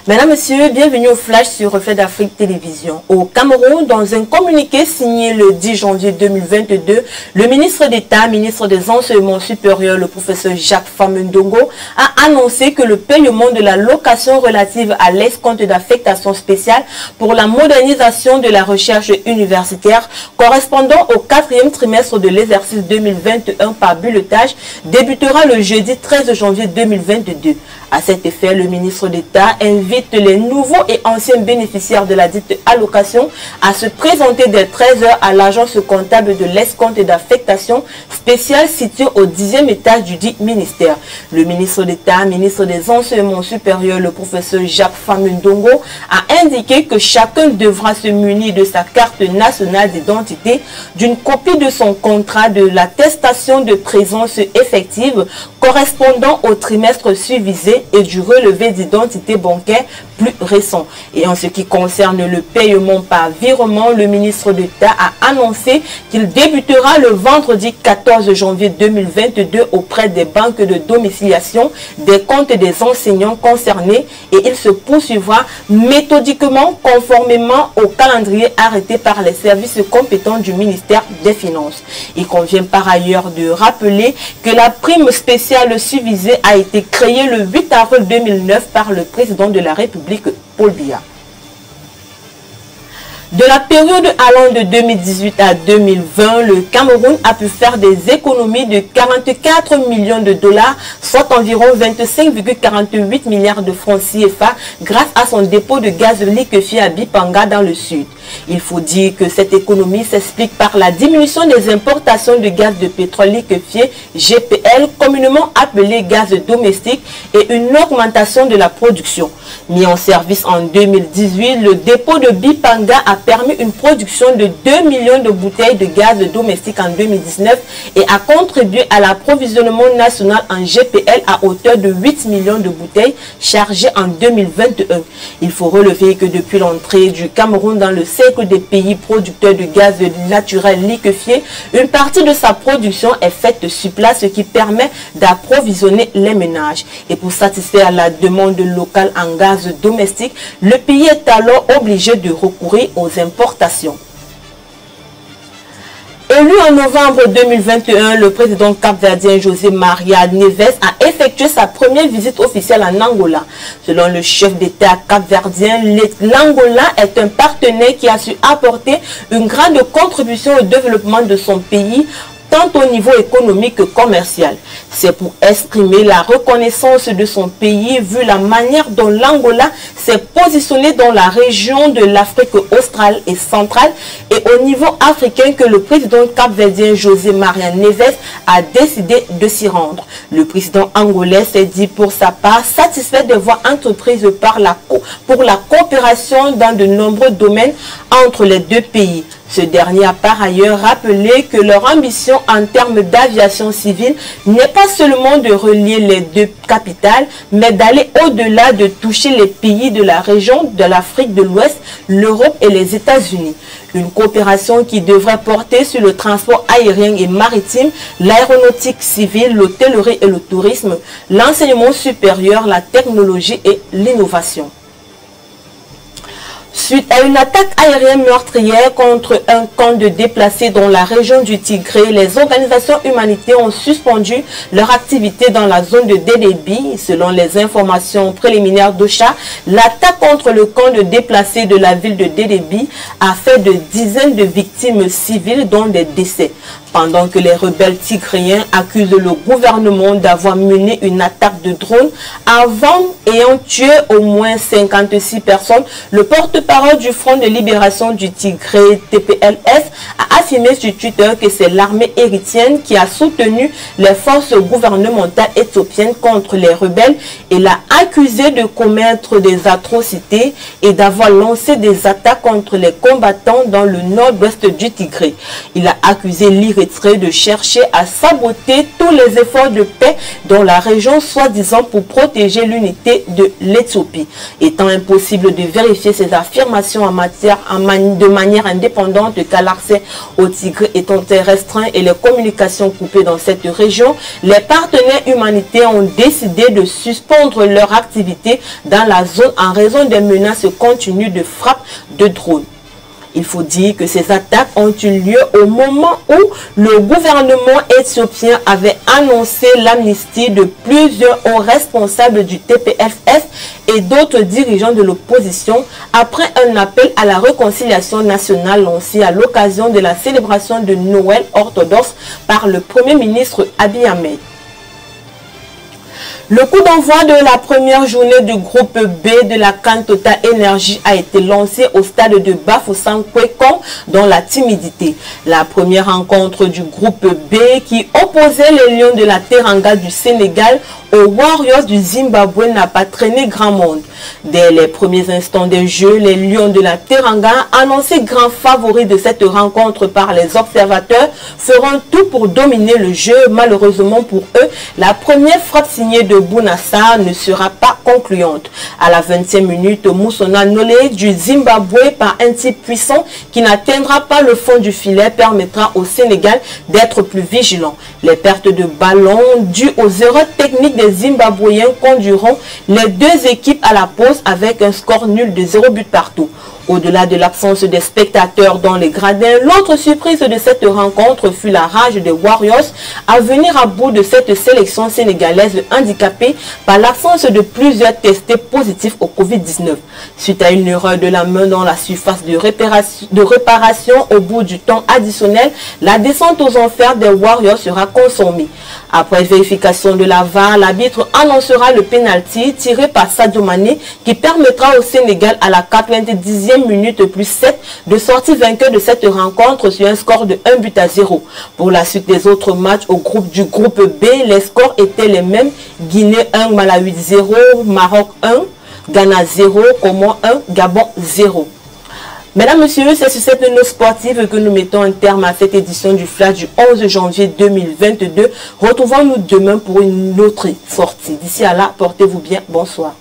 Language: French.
Mesdames, Messieurs, bienvenue au Flash sur Reflet d'Afrique Télévision. Au Cameroun, dans un communiqué signé le 10 janvier 2022, le ministre d'État, ministre des Enseignements supérieurs, le professeur Jacques Famundongo, a annoncé que le paiement de la location relative à l'escompte d'affectation spéciale pour la modernisation de la recherche universitaire correspondant au 4e trimestre de l'exercice 2021 par bulletage débutera le jeudi 13 janvier 2022. À cet effet, le ministre d'État invite les nouveaux et anciens bénéficiaires de la dite allocation à se présenter dès 13 h à l'agence comptable de l'escompte d'affectation spéciale située au 10e étage du dit ministère. Le ministre d'État, ministre des Enseignements supérieurs, le professeur Jacques Famundongo, a indiqué que chacun devra se munir de sa carte nationale d'identité, d'une copie de son contrat, de l'attestation de présence effective correspondant au trimestre suivisé et du relevé d'identité bancaire plus récent. Et en ce qui concerne le paiement par virement, le ministre d'État a annoncé qu'il débutera le vendredi 14 janvier 2022 auprès des banques de domiciliation des comptes des enseignants concernés et il se poursuivra méthodiquement conformément au calendrier arrêté par les services compétents du ministère des Finances. Il convient par ailleurs de rappeler que la prime spéciale suivisée a été créée le 8 avril 2009 par le président de la République, Paul Biya. De la période allant de 2018 à 2020, le Cameroun a pu faire des économies de 44 millions de dollars, soit environ 25,48 milliards de francs CFA, grâce à son dépôt de gaz liquéfié à Bipanga dans le sud. Il faut dire que cette économie s'explique par la diminution des importations de gaz de pétrole liquéfié, GPL, communément appelé gaz domestique, et une augmentation de la production. Mis en service en 2018, le dépôt de Bipanga a permis une production de 2 millions de bouteilles de gaz domestique en 2019 et a contribué à l'approvisionnement national en GPL à hauteur de 8 millions de bouteilles chargées en 2021. Il faut relever que depuis l'entrée du Cameroun dans le cercle des pays producteurs de gaz naturel liquéfié, une partie de sa production est faite sur place, ce qui permet d'approvisionner les ménages. Et pour satisfaire la demande locale en gaz domestique, le pays est alors obligé de recourir aux importations. Élu en novembre 2021, le président capverdien José Maria Neves a effectué sa première visite officielle en Angola. Selon le chef d'État capverdien, l'Angola est un partenaire qui a su apporter une grande contribution au développement de son pays, tant au niveau économique que commercial. C'est pour exprimer la reconnaissance de son pays vu la manière dont l'Angola s'est positionné dans la région de l'Afrique australe et centrale et au niveau africain que le président capverdien José Maria Neves a décidé de s'y rendre. Le président angolais s'est dit pour sa part satisfait de voir entreprise pour la coopération dans de nombreux domaines entre les deux pays. Ce dernier a par ailleurs rappelé que leur ambition en termes d'aviation civile n'est pas seulement de relier les deux capitales, mais d'aller au-delà, de toucher les pays de la région de l'Afrique de l'Ouest, l'Europe et les États-Unis. Une coopération qui devrait porter sur le transport aérien et maritime, l'aéronautique civile, l'hôtellerie et le tourisme, l'enseignement supérieur, la technologie et l'innovation. Suite à une attaque aérienne meurtrière contre un camp de déplacés dans la région du Tigré, les organisations humanitaires ont suspendu leur activité dans la zone de Dédébi. Selon les informations préliminaires d'OCHA, l'attaque contre le camp de déplacés de la ville de Dédébi a fait de dizaines de victimes civiles, dont des décès. Pendant que les rebelles tigréens accusent le gouvernement d'avoir mené une attaque de drone ayant tué au moins 56 personnes, le porte-parole du Front de libération du Tigré, TPLF, a affirmé sur Twitter que c'est l'armée érythréenne qui a soutenu les forces gouvernementales éthiopiennes contre les rebelles et l'a accusé de commettre des atrocités et d'avoir lancé des attaques contre les combattants dans le nord-ouest du Tigré. Il a accusé l'Érythrée de chercher à saboter tous les efforts de paix dans la région, soi-disant pour protéger l'unité de l'Éthiopie. Étant impossible de vérifier ces affirmations de manière indépendante, car l'accès au Tigre étant restreint et les communications coupées dans cette région, les partenaires humanitaires ont décidé de suspendre leur activité dans la zone en raison des menaces continues de frappes de drones. Il faut dire que ces attaques ont eu lieu au moment où le gouvernement éthiopien avait annoncé l'amnistie de plusieurs hauts responsables du TPLF et d'autres dirigeants de l'opposition après un appel à la réconciliation nationale lancé à l'occasion de la célébration de Noël orthodoxe par le Premier ministre Abiy Ahmed. Le coup d'envoi de la première journée du groupe B de la CAN Total Énergie a été lancé au stade de Bafoussam-Kwekong dans la timidité. La première rencontre du groupe B qui opposait les Lions de la Teranga du Sénégal aux Warriors du Zimbabwe n'a pas traîné grand monde. Dès les premiers instants des jeux, les Lions de la Teranga, annoncés grands favoris de cette rencontre par les observateurs, feront tout pour dominer le jeu. Malheureusement pour eux, la première frappe signée de Bounassar ne sera pas concluante. À la 20e minute, Moussona Nolé du Zimbabwe, par un tir puissant qui n'atteindra pas le fond du filet, permettra au Sénégal d'être plus vigilant. Les pertes de ballon dues aux erreurs techniques des Zimbabwéens conduiront les deux équipes à la pause avec un score nul de 0 but partout. Au-delà de l'absence des spectateurs dans les gradins, l'autre surprise de cette rencontre fut la rage des Warriors à venir à bout de cette sélection sénégalaise handicapée par l'absence de plusieurs testés positifs au Covid-19. Suite à une erreur de la main dans la surface de réparation au bout du temps additionnel, la descente aux enfers des Warriors sera consommée. Après vérification de la VAR, l'arbitre annoncera le pénalty tiré par Sadio Mané qui permettra au Sénégal à la 90e minute plus 7 de sortir vainqueur de cette rencontre sur un score de 1 but à 0. Pour la suite des autres matchs du groupe B, les scores étaient les mêmes. Guinée 1, Malawi 0, Maroc 1, Ghana 0, Comores 1, Gabon 0. Mesdames, Messieurs, c'est sur cette note sportive que nous mettons un terme à cette édition du Flash du 11 janvier 2022. Retrouvons-nous demain pour une autre sortie. D'ici à là, portez-vous bien. Bonsoir.